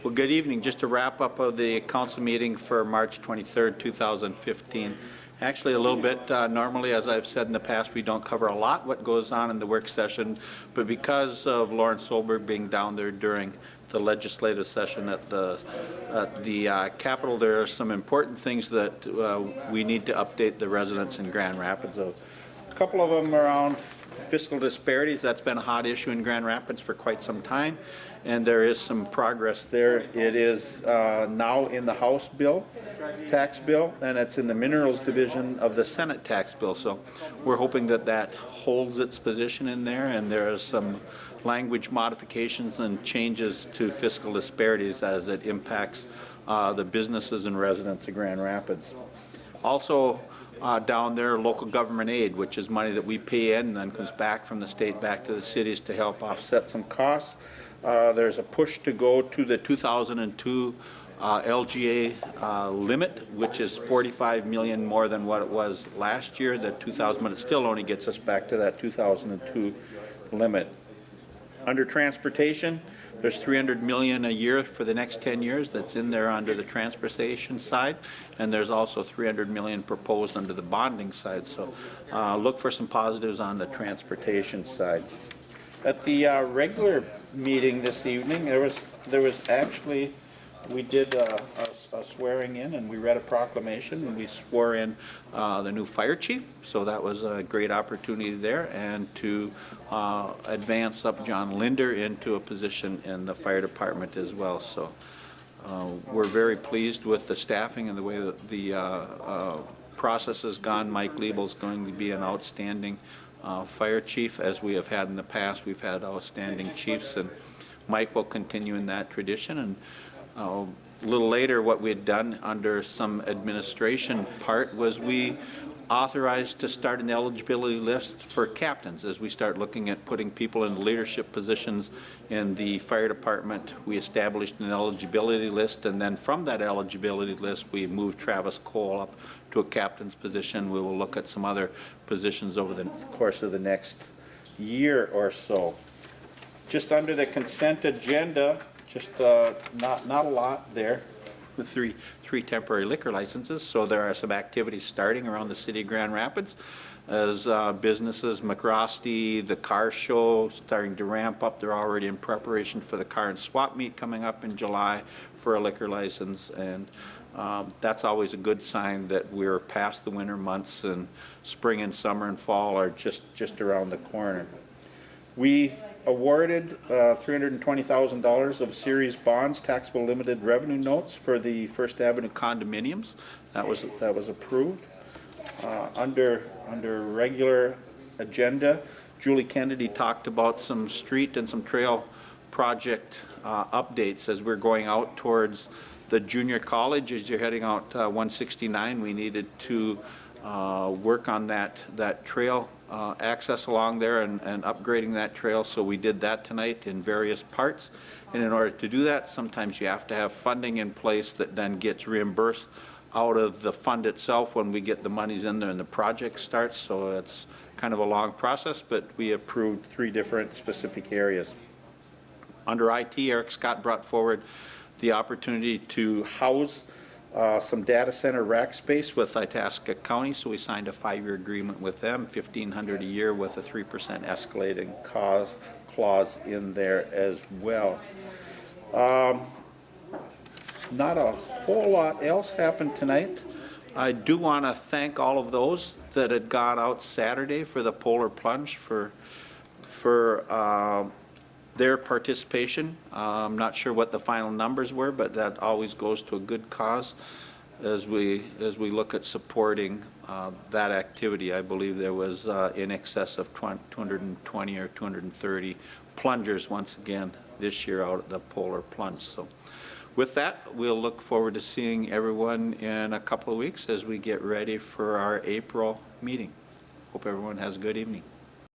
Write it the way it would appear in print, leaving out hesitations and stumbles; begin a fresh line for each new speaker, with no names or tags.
Well, good evening. Just a wrap up of the council meeting for March 23rd, 2015. Actually, a little bit, normally, as I've said in the past, we don't cover a lot what goes on in the work session, but because of Lauren Solberg being down there during the legislative session at the Capitol, there are some important things that we need to update the residents in Grand Rapids of. A couple of them around fiscal disparities. That's been a hot issue in Grand Rapids for quite some time, and there is some progress there. It is now in the House bill, tax bill, and it's in the Minerals Division of the Senate tax bill. So we're hoping that that holds its position in there, and there are some language modifications and changes to fiscal disparities as it impacts the businesses and residents of Grand Rapids. Also, down there, local government aid, which is money that we pay in and then comes back from the state back to the cities to help offset some costs. There's a push to go to the 2002 LGA limit, which is $45 million more than what it was last year, the 2000, but it still only gets us back to that 2002 limit. Under transportation, there's $300 million a year for the next 10 years that's in there under the transportation side, and there's also $300 million proposed under the bonding side. So look for some positives on the transportation side. At the regular meeting this evening, there was actually, we did a swearing in, and we read a proclamation, and we swore in the new fire chief. So that was a great opportunity there, and to advance up John Linder into a position in the fire department as well. So we're very pleased with the staffing and the way that the process has gone. Mike Liebel's going to be an outstanding fire chief, as we have had in the past. We've had outstanding chiefs, and Mike will continue in that tradition. And a little later, what we had done under some administration part was we authorized to start an eligibility list for captains. As we start looking at putting people in leadership positions in the fire department, we established an eligibility list, and then from that eligibility list we moved Travis Cole up to a captain's position. We will look at some other positions over the course of the next year or so. Just under the consent agenda, just not a lot there, with three temporary liquor licenses. So there are some activities starting around the city of Grand Rapids as businesses, McRosty, the car show starting to ramp up. They're already in preparation for the car and swap meet coming up in July for a liquor license, and that's always a good sign that we're past the winter months, and spring and summer and fall are just around the corner. We awarded $320,000 of series bonds, taxable limited revenue notes for the First Avenue condominiums. That was approved. Under regular agenda, Julie Kennedy talked about some street and some trail project updates as we're going out towards the junior college. As you're heading out 169, we needed to work on that trail access along there and upgrading that trail. So we did that tonight in various parts, and in order to do that, sometimes you have to have funding in place that then gets reimbursed out of the fund itself when we get the monies in there and the project starts. So it's kind of a long process, but we approved 3 different specific areas. Under IT, Eric Scott brought forward the opportunity to house some data center rack space with Itasca County, so we signed a 5-year agreement with them, $1,500 a year with a 3% escalating clause in there as well. Not a whole lot else happened tonight. I do want to thank all of those that had gone out Saturday for the Polar Plunge for their participation. I'm not sure what the final numbers were, but that always goes to a good cause as we look at supporting that activity. I believe there was in excess of 220 or 230 plungers once again this year out at the Polar Plunge. So with that, we'll look forward to seeing everyone in a couple of weeks as we get ready for our April meeting. Hope everyone has a good evening.